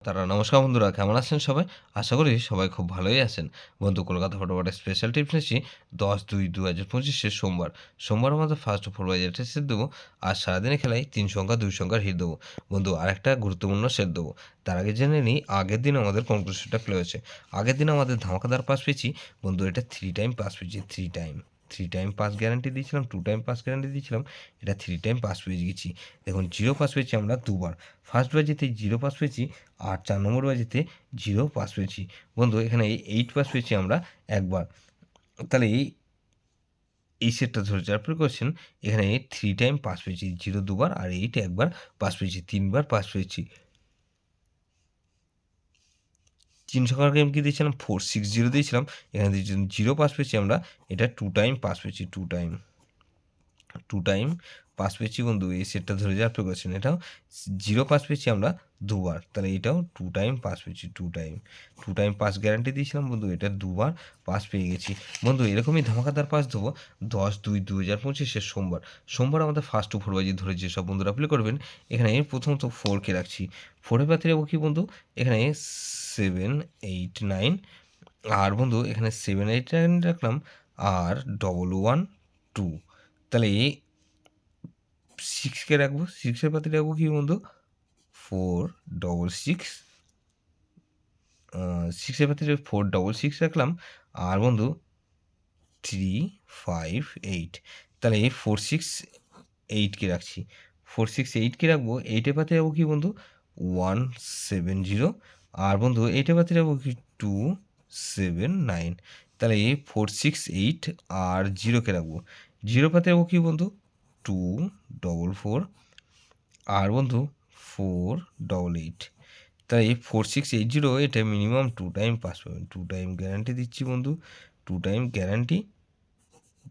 তারা নমস্কার বন্ধুরা, কেমন আছেন সবাই? আশা করি সবাই খুব ভালোই আছেন। বন্ধু কলকাতা ফুটবলের স্পেশাল টিপস নিচ্ছি 10-2-2025 সোমবার আমাদের ফার্স্ট ফুটবল সেট দেবো। আর সারাদিনের খেলায় 3 সংখ্যা 2 সংখ্যার হিট দেবো। বন্ধু আরেকটা গুরুত্বপূর্ণ সেট দেবো। তার আগে জেনে নিই আগের দিন আমাদের কোন কোন সেটটা প্লে হয়েছে। আগের দিন আমাদের ধামাকাদার পাস পেয়েছি। বন্ধু এটা 3 টাইম পাস পেয়েছি, 3 টাইম পাস গ্যারান্টি দিয়েছিলাম, 2 টাইম পাস গ্যারান্টি দিয়েছিলাম। এটা 3 টাইম পাস পেয়ে গেছি। দেখুন 0 পাস পেয়েছি আমরা দুবার। ফার্স্ট বাজিতে 0 পাস পেয়েছি, আর 4 নম্বর বাজিতে 0 পাস পেয়েছি। বন্ধু এখানে 8 পাস পেয়েছি আমরা একবার। তাহলে এই সেটটা ধরে যার প্রিকশন এখানে 3 টাইম পাস পেয়েছি, 0 দুবার আর 8 একবার পাস পেয়েছি, 3 বার পাস পেয়েছি। 3 সংখ্যার গেম কি দিয়েছিলাম 4-6-0 দিয়েছিলাম, এখানে 0 পাস পেয়েছি আমরা। এটা 2 টাইম পাস পেয়েছি, 2 টাইম পাস পেয়েছি। বন্ধু এই সেটটা ধরে যাওয়ার প্রিকশন এটাও 0 পাস পেয়েছি আমরা দুবার, তাহলে এটাও 2 টাইম পাস পেয়েছি, 2 টাইম পাস গ্যারান্টি দিয়েছিলাম। বন্ধু এটা দুবার পাস পেয়ে গেছি। বন্ধু এরকমই ধামাকাদার পাস দেবো 10-2-2025 সোমবার আমাদের ফার্স্ট 4 বাজি ধরে যেসব বন্ধুরা প্লে করবেন। এখানে প্রথমত 4কে রাখছি, 4-এর পাতে রাখবো কি বন্ধু, এখানে 7-8-9, আর বন্ধু এখানে 7-8-9 রাখলাম, আর 1-1-2। তাহলে 6কে রাখবো, 6-এর পাতে রাখবো কি বন্ধু 4-6-6, 6-এর পাতে 4-6 রাখলাম, আর বন্ধু 3-5-8। তাহলে 4-6-8কে রাখছি, 4-6-8কে রাখবো। 8-এর পাতে রাখবো কি বন্ধু 1-7-0, আর বন্ধু 8-এর পাতে রাখবো কি 2-7-9। তাহলে 4-6-8 আর 0কে রাখবো। 0 পাতে রাখবো কি বন্ধু 2-4-4, আর বন্ধু 4-8। তাই 4-6-8-0 এটা মিনিমাম 2 টাইম পাস পাবেন। 2 টাইম গ্যারান্টি দিচ্ছি বন্ধু, 2 টাইম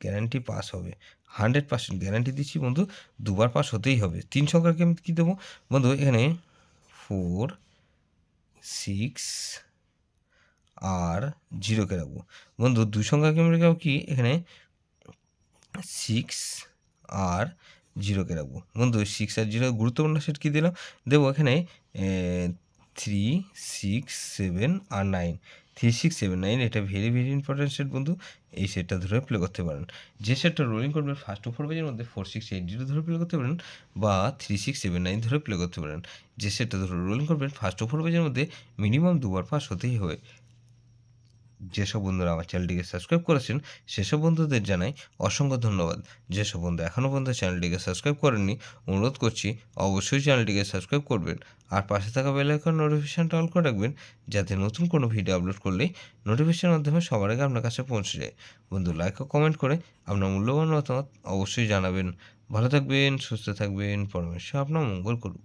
গ্যারান্টি পাস হবে, 100% গ্যারান্টি দিচ্ছি বন্ধু। দুবার পাস হতেই হবে। 3 সংখ্যার গেম কী দেবো বন্ধু, এখানে 4-6 আর 0কে রাখবো। বন্ধু 2 সংখ্যার গেম রেখেও কি এখানে 6 আর 0কে রাখবো। বন্ধু 6 আর 0 গুরুত্বপূর্ণ সেট কী দিলাম দেবো এখানে 3-6-7 আর 9। 3-6-7-9 এটা ভেরি ইম্পর্টেন্ট সেট বন্ধু। এই সেটটা ধরে প্লে করতে পারেন। যে সেটটা রোলিং করবেন ফার্স্ট 4 পেজের মধ্যে 4-6-8-0 ধরে প্লে করতে পারেন, বা 3-6-7-9 ধরে প্লে করতে পারেন। যে সেটটা ধরে রোলিং করবেন ফার্স্ট 4 পেজের মধ্যে মিনিমাম দুবার পাস হতেই হবে। যেসব বন্ধুরা আমার চ্যানেলটিকে সাবস্ক্রাইব করেছেন সেসব বন্ধুদের জানাই অসংখ্য ধন্যবাদ। যেসব বন্ধু এখনও পর্যন্ত চ্যানেলটিকে সাবস্ক্রাইব করেননি, অনুরোধ করছি অবশ্যই চ্যানেলটিকে সাবস্ক্রাইব করবেন, আর পাশে থাকা বেল আইকন নোটিফিকেশনটা অল করে রাখবেন, যাতে নতুন কোনো ভিডিও আপলোড করলেই নোটিফিকেশনের মাধ্যমে সবার আগে আপনার কাছে পৌঁছে যায়। বন্ধু লাইক ও কমেন্ট করে আপনার মূল্যবান মতামত অবশ্যই জানাবেন। ভালো থাকবেন, সুস্থ থাকবেন, পরমেশ্বর আপনার মঙ্গল করুন।